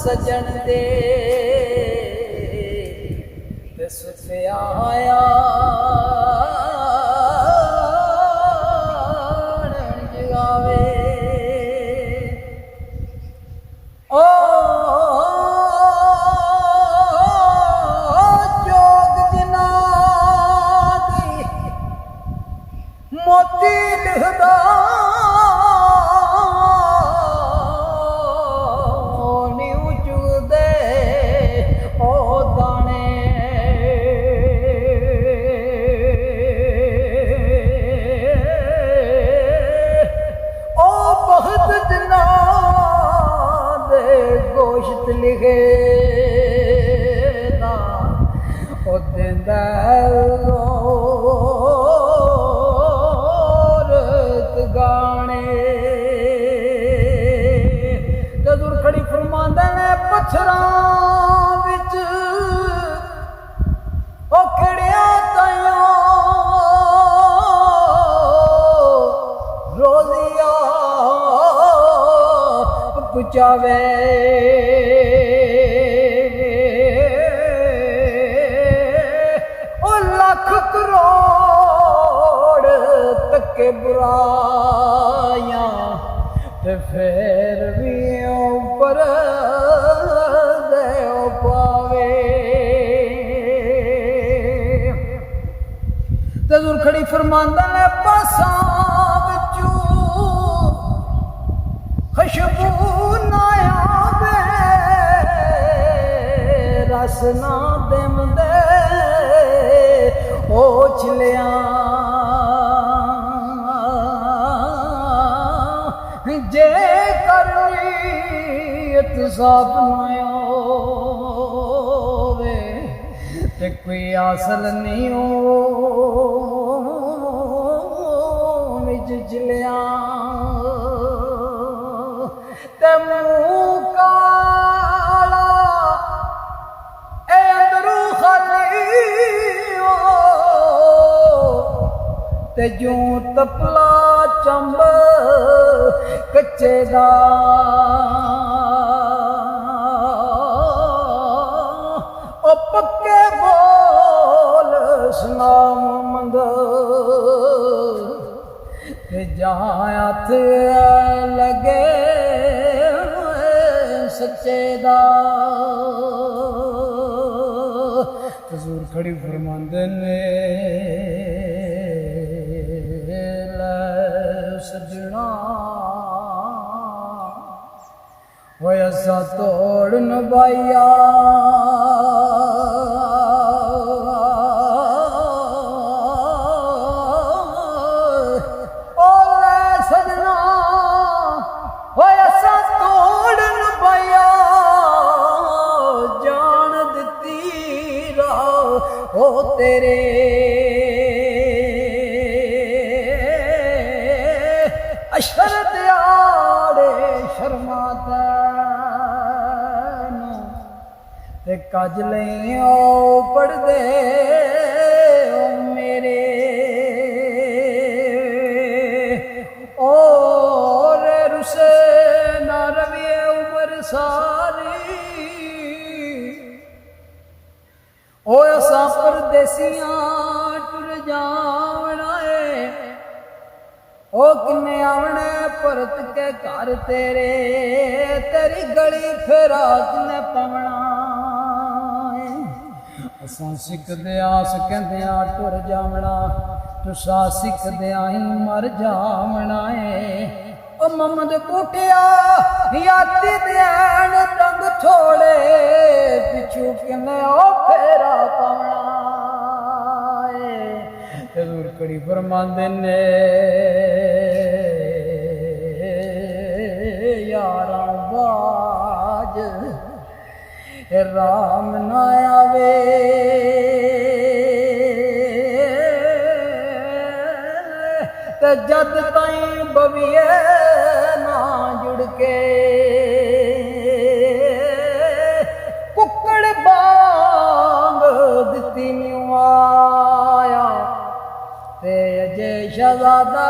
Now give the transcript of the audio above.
सजन दे सुते आया जगावे ओ जोग जिना दी मोती लिखदा लिखे दा ओ देंदा औरत गाने जदूर खड़ी फरमांदे ने पत्थरां विच ओ खड़िया ताइयों रोजिया पुचावे के बुराइयां ते फिर भी ऊपर दे पावे ते दूर खड़ी फरमांदा ने पासा विचू खुशबू ना आवे रस ना देंदे ओ छलियां जे करीत साफ होवे ते कोई आसल नहीं हो विच जलिया ते मुँह काला ए अंदरू खाली ते जूं तपला चंब कच्चे दा ओ पक्के बोल सुना मोहम्मद ते जहाँ हथ लगे सच्चे दा हुजूर खड़ी फरमांदे ने सजना होया सा तोड़ नबाइया ओले सजना होया सा तोड़ नबाइया जान दिती राह ओ तेरे अशरत आड़े शर्माता ते कज ले पढ़ दे ओ मेरे और रुसे ना रविए उमर सारी ओ असा परदेसियां टुर जावना है ओ किन्ने आवने परत के घर तेरे तेरी गली फेरा किन्ने पवना असां सिखदे आस कहंदे आ टुर जावना तुसा सिखदे आई मर जावना है ओ मोहम्मद कुटिया यादी देन रंग छोड़े पिछू पिछू किने ओ फेरा पावना हजूर कड़ी फरमांदे ने यारा बाज राम ना आवे ते जद ताई बविए ना जुड़ के कुकड़ बांग दिती न्यू आया ते अजय शहजादा